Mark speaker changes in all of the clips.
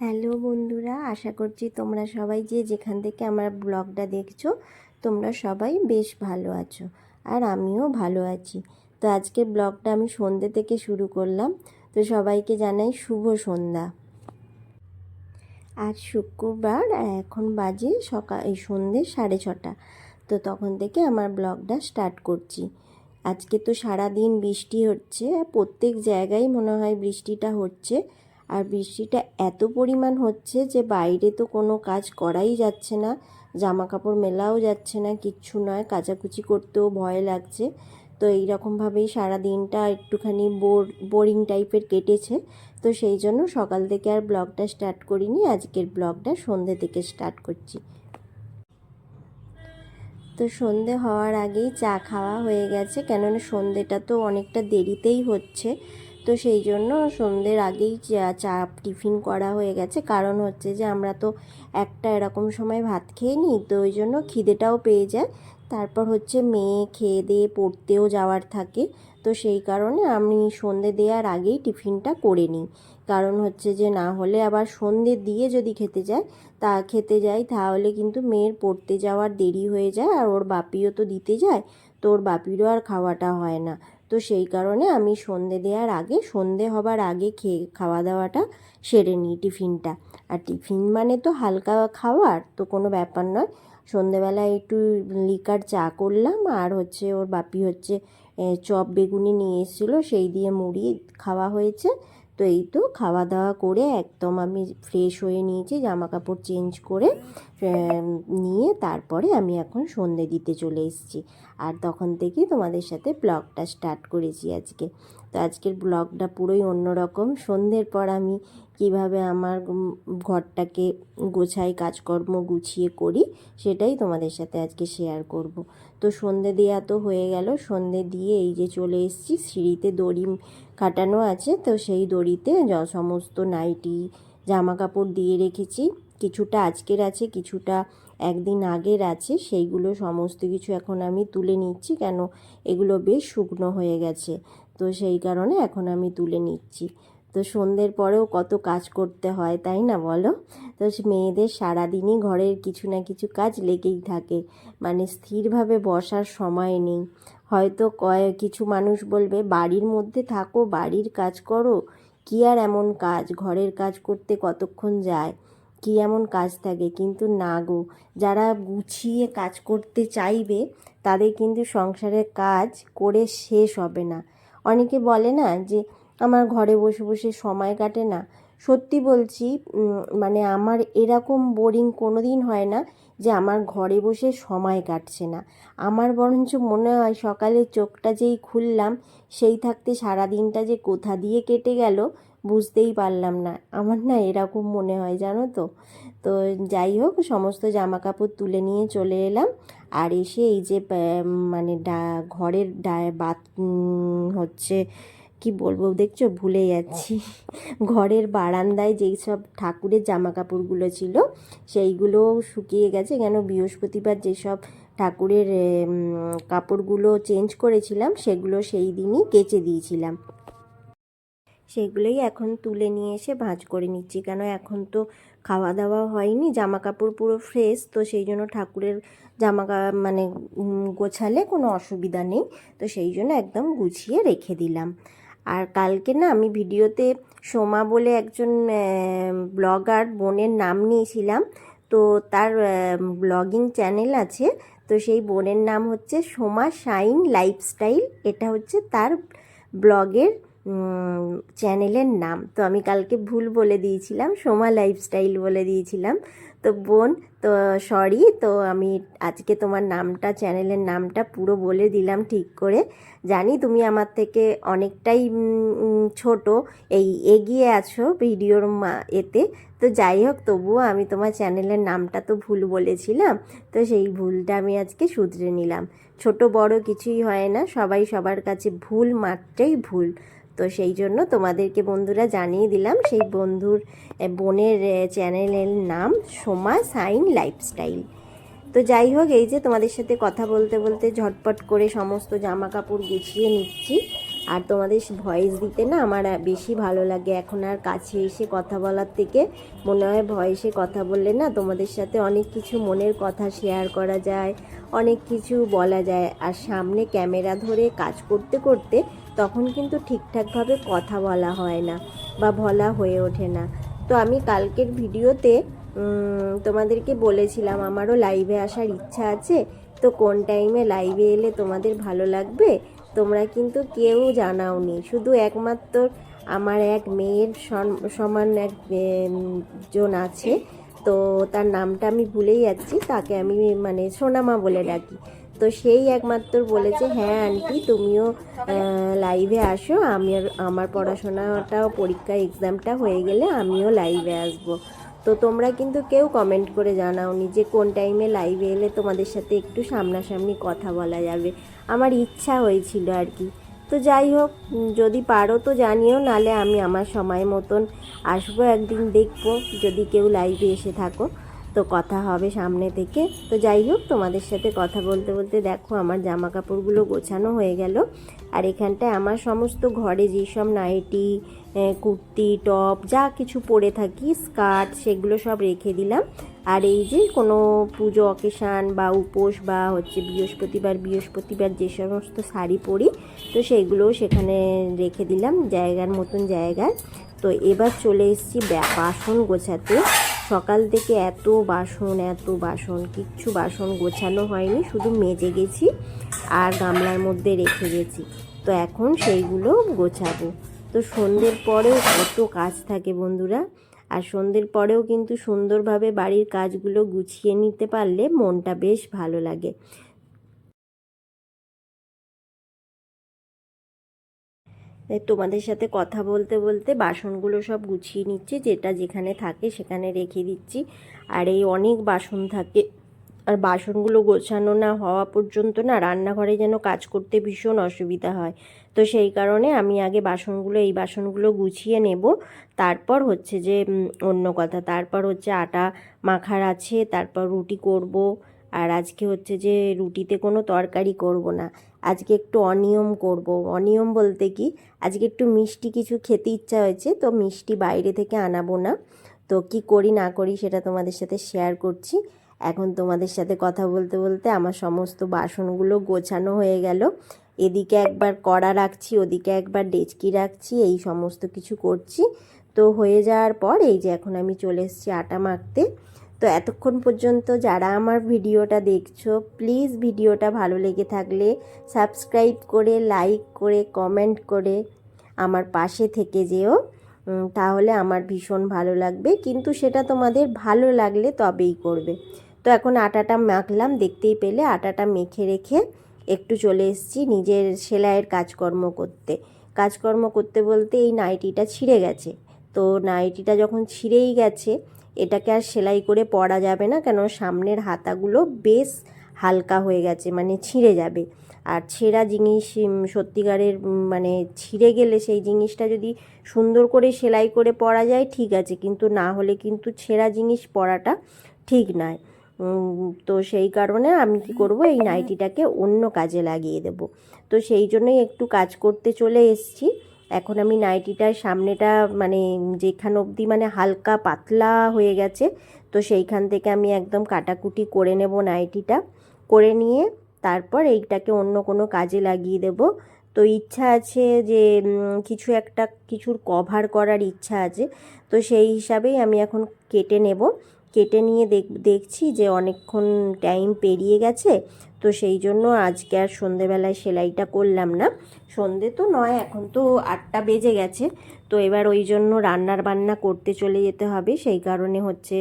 Speaker 1: Hello বন্ধুরা, আশা করছি তোমরা সবাই যে যেখান থেকে আমার ব্লগটা দেখছো তোমরা সবাই বেশ ভালো আছো। আর আমিও ভালো আছি। তো আজকের ব্লগটা আমি সন্ধ্যে থেকে শুরু করলাম। তো সবাইকে জানাই শুভ সন্ধ্যা। আজ শুক্রবার, এখন বাজে এই সন্ধ্যে 6:30। তো তখন থেকে আমার ব্লগটা স্টার্ট করছি। আজকে তো সারা দিন বৃষ্টি হচ্ছে, প্রত্যেক জায়গায় মনে হয় বৃষ্টিটা হচ্ছে। আর বৃষ্টিটা এত পরিমাণ হচ্ছে যে বাইরে তো কোনো কাজ করাই যাচ্ছে না, জামা কাপড় মেলাও যাচ্ছে না, কিচ্ছু নয়, কাচাকুচি করতেও ভয় লাগছে। তো এইরকমভাবেই সারা দিনটা একটুখানি বোরিং টাইপের কেটেছে। তো সেই জন্য সকাল থেকে আর ব্লগটা স্টার্ট করিনি, আজকের ব্লগটা সন্ধ্যে থেকে স্টার্ট করছি। তো সন্ধে হওয়ার আগেই চা খাওয়া হয়ে গেছে, কেননা সন্ধেটা তো অনেকটা দেরিতেই হচ্ছে। তো সেই জন্য সন্ধ্যের আগেই চা টিফিন করা হয়ে গেছে। কারণ হচ্ছে যে আমরা তো একটা এরকম সময় ভাত খেয়ে নিই, তো ওই জন্য খিদেটাও পেয়ে যায়। তারপর হচ্ছে মেয়ে খেয়ে দিয়ে পড়তেও যাওয়ার থাকে। তো সেই কারণে আমি সন্ধে দেওয়ার আগেই টিফিনটা করে নিই। কারণ হচ্ছে যে না হলে আবার সন্ধে দিয়ে যদি খেতে যাই তাহলে কিন্তু মেয়ের পড়তে যাওয়ার দেরি হয়ে যায়, আর ওর বাপিও তো দিতে যায়, তো ওর বাপিরও আর খাওয়াটা হয় না। তো সেই কারণে আমি সন্ধে হবার আগে খাওয়া দাওয়াটা সেরে নিই, টিফিনটা। আর টিফিন মানে তো হালকা খাওয়ার তো কোনো ব্যাপার নয়। সন্ধেবেলায় একটু লিকার চা করলাম, আর হচ্ছে ওর বাপি হচ্ছে চপ বেগুনি নিয়ে এসেছিলো, সেই দিয়ে মুড়ি খাওয়া হয়েছে। তো এই তো খাওয়া দাওয়া করে একদম আমি ফ্রেশ হয়ে নিয়েছি, জামা কাপড় চেঞ্জ করে নিয়ে তারপরে আমি এখন সন্ধে দিতে চলে এসেছি। আর তখন থেকেই তোমাদের সাথে ব্লগটা স্টার্ট করেছি আজকে। তো আজকের ব্লগটা পুরোই অন্যরকম। সন্ধ্যের পর আমি কিভাবে আমার ঘরটাকে গোছাই, কাজকর্ম গুছিয়ে করি, সেটাই তোমাদের সাথে আজকে শেয়ার করব। তো সন্ধে দেওয়া তো হয়ে গেল, সন্ধে দিয়ে এই যে চলে এসেছি, সিঁড়িতে দড়ি কাটানো আছে, তো সেই দড়িতে সমস্ত নাইটি জামা কাপড় দিয়ে রেখেছি। কিছুটা আজকের আছে, কিছুটা একদিন আগের আছে, সেইগুলো সমস্ত কিছু এখন আমি তুলে নিচ্ছি, কেন এগুলো বেশ শুকনো হয়ে গেছে। তো সেই কারণে এখন আমি তুলে নিচ্ছি। তো সন্ধ্যের পরেও কত কাজ করতে হয়, তাই না বলো? তো মেয়েদের সারাদিনই ঘরের কিছু না কিছু কাজ লেগেই থাকে, মানে স্থিরভাবে বসার সময় নেই। হয়তো কিছু মানুষ বলবে বাড়ির মধ্যে থাকো, বাড়ির কাজ করো, কী আর এমন কাজ, ঘরের কাজ করতে কতক্ষণ যায়, কী এমন কাজ থাকে? কিন্তু না গো, যারা গুছিয়ে কাজ করতে চাইবে তাদের কিন্তু সংসারের কাজ করে শেষ হবে না। অনেকে বলে না যে আমার ঘরে বসে বসে সময় কাটে না। সত্যি বলছি, মানে আমার এরকম বোরিং কোনো দিন হয় না যে আমার ঘরে বসে সময় কাটছে না। আমার বরঞ্চ মনে হয় সকালে চোখটা যেই খুললাম সেই থাকতে সারা দিনটা যে কোথা দিয়ে কেটে গেল বুঝতেই পারলাম না। আমার না এরকম মনে হয়, জানো তো। তো যাই হোক, সমস্ত জামা কাপড় তুলে নিয়ে চলে এলাম। আর এসে এই যে মানে ঘরের হচ্ছে কি বলবো, দেখছো ভুলে যাচ্ছি, ঘরের বারান্দায় যেই সব ঠাকুরের জামা কাপড়গুলো ছিল সেইগুলো শুকিয়ে গেছে। কেন বৃহস্পতিবার যেসব ঠাকুরের কাপড়গুলো চেঞ্জ করেছিলাম সেগুলো সেই দিনই কেচে দিয়েছিলাম, সেগুলোই এখন তুলে নিয়ে এসে ভাঁজ করে নিচ্ছি। কেন এখন তো খাওয়া দাওয়া হয়নি, জামা কাপড় পুরো ফ্রেশ, তো সেই জন্য ঠাকুরের মানে গোছালে কোনো অসুবিধা নেই। তো সেই জন্য একদম গুছিয়ে রেখে দিলাম। আর কালকে না আমি ভিডিওতে সোমা বলে একজন ব্লগার বোনের নাম নিয়েছিলাম। তো তার ব্লগিং চ্যানেল আছে, তো সেই বোনের নাম হচ্ছে সোমা শাইন লাইফস্টাইল, এটা হচ্ছে তার ব্লগের চ্যানেলের নাম। তো আমি কালকে ভুল বলে দিয়েছিলাম, সোমা লাইফস্টাইল বলে দিয়েছিলাম। তো বোন, তো সরি, তো আমি আজকে তোমার নামটা, চ্যানেলের নামটা পুরো বলে দিলাম ঠিক করে। জানি তুমি আমার থেকে অনেকটাই ছোট, এগিয়ে আছো ভিডিওর এতে। তো যাই হোক, তবুও আমি তোমার চ্যানেলের নামটা তো ভুল বলেছিলাম, তো সেই ভুলটা আমি আজকে শুধরে নিলাম। ছোট বড় কিছুই হয় না, সবাই সবার কাছে ভুল মাত্রই ভুল। তো সেই জন্য তোমাদেরকে বন্ধুরা জানিয়ে দিলাম, সেই বোনের চ্যানেলের নাম সোমা শাইন লাইফস্টাইল। তো যাই হোক, এই যে তোমাদের সাথে কথা বলতে বলতে ঝটপট করে সমস্ত জামা কাপড় গুছিয়ে নিচ্ছি। আর তোমাদের ভয়েস দিতে না আমার বেশি ভালো লাগে। এখন আর কাছে এসে কথা বলার থেকে মনে হয় ভয়েসে কথা বললে না তোমাদের সাথে অনেক কিছু মনের কথা শেয়ার করা যায়, অনেক কিছু বলা যায়। আর সামনে ক্যামেরা ধরে কাজ করতে করতে তখন কিন্তু ঠিকঠাকভাবে কথা বলা হয় না বা বলা হয়ে ওঠে না। তো আমি কালকের ভিডিওতে তোমাদেরকে বলেছিলাম আমারও লাইভে আসার ইচ্ছা আছে, তো কোন টাইমে লাইভে এলে তোমাদের ভালো লাগবে তোমরা কিন্তু কেউ জানাওনি। শুধু একমাত্র আমার এক মেয়ের সমান এক জন আছে, তো তার নামটা আমি ভুলেই যাচ্ছি, তাকে আমি মানে সোনামা বলে ডাকি। তো সেই একমাত্র বলেছে হ্যাঁ আন্টি তুমিও লাইভে আসো, আমার পড়াশোনাটাও পরীক্ষা এক্সামটা হয়ে গেলে আমিও লাইভে আসবো। তো তোমরা কিন্তু কেউ কমেন্ট করে জানাওনি যে কোন টাইমে লাইভে এলে তোমাদের সাথে একটু সামনাসামনি কথা বলা যাবে। আমার ইচ্ছা হয়েছিল আর কি। তো যাই হোক, যদি পারো তো জানিও, নালে আমি আমার সময় মতন আসবো একদিন, দেখবো যদি কেউ লাইভে এসে থাকো তো কথা হবে সামনে থেকে। তো যাই হোক, তোমাদের সাথে কথা বলতে বলতে দেখো আমার জামা কাপড়গুলো গোছানো হয়ে গেল। আর এখানটায় আমার সমস্ত ঘরে যেসব নাইটি, কুর্তি, টপ যা কিছু পরে থাকি, স্কার্ট, সেগুলো সব রেখে দিলাম। আর এই যে কোনো পুজো অকেশান বা উপোস বা হচ্ছে বৃহস্পতিবার যে সমস্ত শাড়ি পরি তো সেইগুলোও সেখানে রেখে দিলাম জায়গার মতন জায়গায়। তো এবার চলে এসেছি বাসন গোছাতে। সকাল থেকে এত বাসন কিচ্ছু বাসন গোছানো হয়নি, শুধু মেজে গেছি আর গামলার মধ্যে রেখে গেছি। তো এখন সেইগুলো গোছাবো। তো সন্ধ্যের পরেও কত কাজ থাকে বন্ধুরা, আর সন্ধ্যের পরেও কিন্তু সুন্দরভাবে বাড়ির কাজগুলো গুছিয়ে নিতে পারলে মনটা বেশ ভালো লাগে। তাই তোমাদের সাথে কথা বলতে বলতে বাসনগুলো সব গুছিয়ে নিচ্ছি, যেটা যেখানে থাকে সেখানে রেখে দিচ্ছি। আর এই অনেক বাসন থাকে, আর বাসনগুলো গোছানো না হওয়া পর্যন্ত না রান্নাঘরে যেন কাজ করতে ভীষণ অসুবিধা হয়। তো সেই কারণে আমি আগে এই বাসনগুলো গুছিয়ে নেব, তারপর হচ্ছে যে অন্য কথা, তারপর হচ্ছে আটা মাখার আছে, তারপর রুটি করব। আর আজকে হচ্ছে যে রুটিতে কোনো তরকারি করব না, আজকে একটু অনিয়ম করব। অনিয়ম বলতে কি, আজকে একটু মিষ্টি কিছু খেতে ইচ্ছা হয়েছে, তো মিষ্টি বাইরে থেকে আনাবো না। তো কি করি না করি সেটা তোমাদের সাথে শেয়ার করছি। এখন তোমাদের সাথে কথা বলতে বলতে আমার সমস্ত বাসনগুলো গোছানো হয়ে গেল। এদিকে একবার কড়া রাখছি, ওদিকে একবার ডেচকি রাখছি, এই সমস্ত কিছু করছি। তো হয়ে যাওয়ার পর এই যে এখন আমি চলে এসেছি আটা মাখতে। তো এতক্ষণ পর্যন্ত যারা আমার ভিডিওটা দেখছো, প্লিজ ভিডিওটা ভালো লেগে থাকলে সাবস্ক্রাইব করে, লাইক করে, কমেন্ট করে আমার পাশে থেকে যেও, তাহলে আমার ভীষণ ভালো লাগবে। কিন্তু সেটা তোমাদের ভালো লাগলে তবেই করবে। তো এখন আটাটা মাখলাম, দেখতেই পেলে আটাটা মেখে রেখে একটু চলে এসেছি নিজের সেলাইয়ের কাজকর্ম করতে বলতে এই নাইটিটা ছিঁড়ে গেছে। তো নাইটিটা যখন ছিঁড়েই গেছে, এটাকে আর সেলাই করে পরা যাবে না, কেন সামনের হাতাগুলো বেশ হালকা হয়ে গেছে, মানে ছিঁড়ে যাবে। আর ছেঁড়া জিনিস সত্যিকারের মানে ছিঁড়ে গেলে সেই জিনিসটা যদি সুন্দর করে সেলাই করে পরা যায় ঠিক আছে, কিন্তু না হলে কিন্তু ছেঁড়া জিনিস পরাটা ঠিক নয়। তো সেই কারণে আমি কি করব, এই নাইটিটাকে অন্য কাজে লাগিয়ে দেব। তো সেই জন্যই একটু কাজ করতে চলে এসেছি। এখন আমি নাইটিটার সামনেটা মানে যেখান অবধি মানে হালকা পাতলা হয়ে গেছে, তো সেইখান থেকে আমি একদম কাটাকুটি করে নেব নাইটিটা, করে নিয়ে তারপর এইটাকে অন্য কোনো কাজে লাগিয়ে দেব। তো ইচ্ছা আছে যে কিছুর কভার করার ইচ্ছা আছে, তো সেই হিসাবেই আমি এখন কেটে নেব। কেটে নিয়ে দেখছি যে অনেকক্ষণ টাইম পেরিয়ে গেছে, তো সেই জন্য আজকে আর সন্ধেবেলায় সেলাইটা করলাম না। সন্ধে তো নয়, এখন তো 8টা বেজে গেছে। তো এবার ওই জন্য বান্না করতে চলে যেতে হবে, সেই কারণে হচ্ছে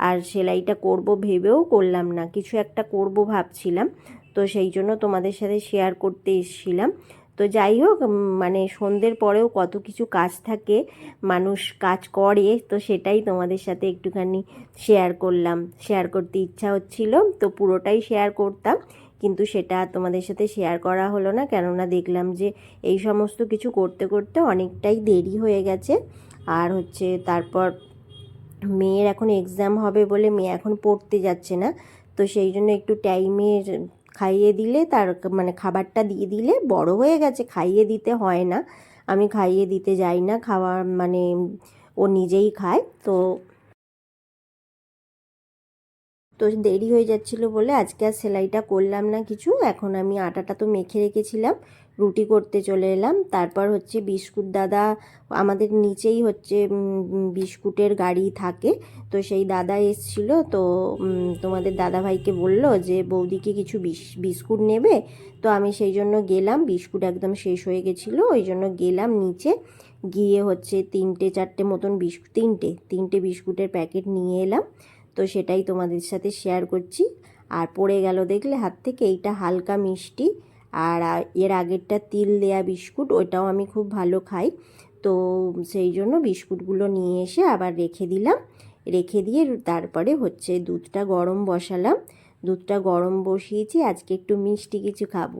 Speaker 1: আর সেলাইটা করব ভেবেও করলাম না, কিছু একটা করব ভাবছিলাম। তো সেই জন্য তোমাদের সাথে শেয়ার করতে এসেছিলাম। তো যাই হোক, মানে সন্ধ্যের পরেও কত কিছু কাজ থাকে, মানুষ কাজ করে, তো সেটাই তোমাদের সাথে একটুখানি শেয়ার করতে ইচ্ছা হচ্ছিল, তো পুরোটাই শেয়ার করতাম, কিন্তু সেটা তোমাদের সাথে শেয়ার করা হলো না, কেননা দেখলাম যে এই সমস্ত কিছু করতে করতে অনেকটাই দেরি হয়ে গেছে। আর হচ্ছে তারপর মেয়ের এখন এক্সাম হবে বলে মেয়ে এখন পড়তে যাচ্ছে না, তো সেই জন্য একটু টাইমের খাইয়ে দিলে তার মানে খাবারটা দিয়ে দিলে বড় হয়ে গেছে, খাইয়ে দিতে হয় না, আমি খাইয়ে দিতে যাই না, খাওয়ার মানে ও নিজেই খায়। তো তো দেরি হয়ে যাচ্ছিলো বলে আজকে আর সেলাইটা করলাম না কিছু। এখন আমি আটাটা তো মেখে রেখেছিলাম, রুটি করতে চলে এলাম। তারপর হচ্ছে বিস্কুট দাদা, আমাদের নিচেই হচ্ছে বিস্কুটের গাড়ি থাকে, তো সেই দাদা এসছিল। তো তোমাদের দাদা ভাইকে বলল যে বৌদিকে কিছু বিস্কুট নেবে, তো আমি সেই জন্য গেলাম। বিস্কুট একদম শেষ হয়ে গেছিলো, ওই জন্য গেলাম নিচে, গিয়ে হচ্ছে তিনটে মতন বিস্কুট, তিনটে বিস্কুটের প্যাকেট নিয়ে এলাম। তো সেটাই তোমাদের সাথে শেয়ার করছি। আর পড়ে গেল দেখলে হাত থেকে, এইটা হালকা মিষ্টি, আর এর আগেরটা তিল দেয়া বিস্কুট, ওইটাও আমি খুব ভালো খাই। তো সেই জন্য বিস্কুটগুলো নিয়ে এসে আবার রেখে দিলাম। রেখে দিয়ে তারপরে হচ্ছে দুধটা গরম বসালাম। দুধটা গরম বসিয়েছি, আজকে একটু মিষ্টি কিছু খাবো।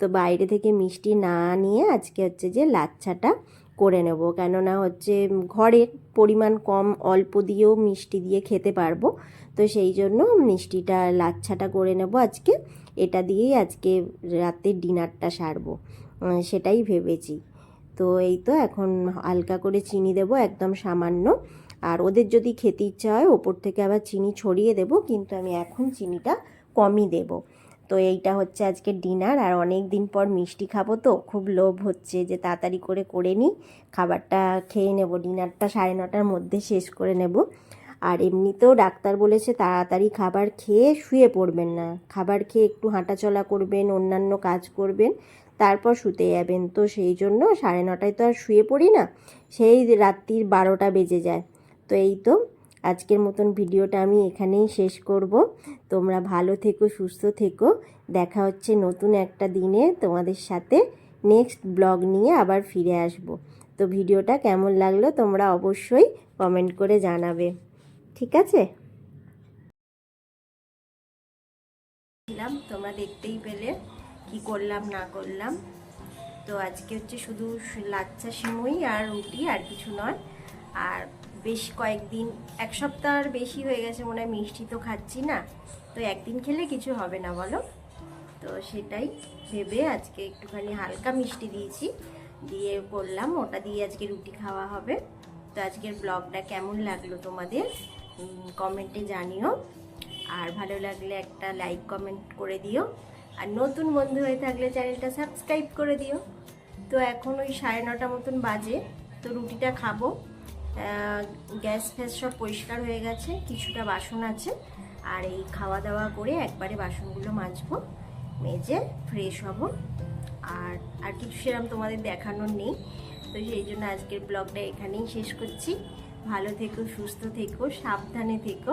Speaker 1: তো বাইরে থেকে মিষ্টি না নিয়ে আজকে হচ্ছে যে লাচ্ছাটা করে নেব, কেননা হচ্ছে ঘরের পরিমাণ কম, অল্প দিয়েও মিষ্টি দিয়ে খেতে পারবো। তো সেই জন্য মিষ্টিটা লাচ্ছাটা করে নেব আজকে, এটা দিয়েই আজকে রাতের ডিনারটা সারবো, সেটাই ভেবেছি। তো এই তো এখন হালকা করে চিনি দেব, একদম সামান্য। আর ওদের যদি খেতে ইচ্ছা হয় ওপর থেকে আবার চিনি ছড়িয়ে দেব, কিন্তু আমি এখন চিনিটা কমই দেব। তো এইটা হচ্ছে আজকের ডিনার। আর অনেক দিন পর মিষ্টি খাবো, তো খুব লোভ হচ্ছে যে তাড়াতাড়ি করে নিই, খাবারটা খেয়ে নেব, ডিনারটা 9:30টার মধ্যে শেষ করে নেব। আর এমনিতেও ডাক্তার বলেছে তাড়াতাড়ি খাবার খেয়ে শুয়ে পড়বেন না, খাবার খেয়ে একটু হাঁটাচলা করবেন, অন্যান্য কাজ করবেন, তারপর শুতে যাবেন। তো সেই জন্য 9:30টায় তো আর শুয়ে পড়ি না, সেই রাত্রির 12টা বেজে যায়। তো এই তো আজকের মতন ভিডিওটা আমি এখানেই শেষ করব। তোমরা ভালো থেকো, সুস্থ থেকো, দেখা হচ্ছে নতুন একটা দিনে তোমাদের সাথে, নেক্সট ব্লগ নিয়ে আবার ফিরে আসব। তো ভিডিওটা কেমন লাগলো তোমরা অবশ্যই কমেন্ট করে জানাবে, ঠিক আছে? তোমরা দেখতেই পেলে কি করলাম না করলাম। তো আজকে হচ্ছে শুধু লাচ্ছা সিমুই আর রুটি, আর কিছু নয়। আর বেশ কয়েকদিন, এক সপ্তাহ আর বেশি হয়ে গেছে মনে হয় মিষ্টি তো খাচ্ছি না, তো একদিন খেলে কিছু হবে না বলো। তো সেটাই ভেবে আজকে একটুখানি হালকা মিষ্টি দিয়েছি, দিয়ে করলাম, ওটা দিয়ে আজকে রুটি খাওয়া হবে। তো আজকের ব্লগটা কেমন লাগলো তোমাদের কমেন্টে জানিও, আর ভালো লাগলে একটা লাইক কমেন্ট করে দিও, আর নতুন বন্ধু হয়ে থাকলে চ্যানেলটা সাবস্ক্রাইব করে দিও। তো এখন ওই 9:30 মতন বাজে, তো রুটিটা খাবো। গ্যাস ফ্যাস সব পরিষ্কার হয়ে গেছে, কিছুটা বাসন আছে, আর এই খাওয়া দাওয়া করে একবারে বাসনগুলো মাজবো, মেজে ফ্রেশ হব। আর আর কিছু সেরকম তোমাদের দেখানোর নেই। তো সেই জন্য আজকের ব্লগটা এখানেই শেষ করছি। ভালো থেকো, সুস্থ থেকো, সাবধানে থেকো।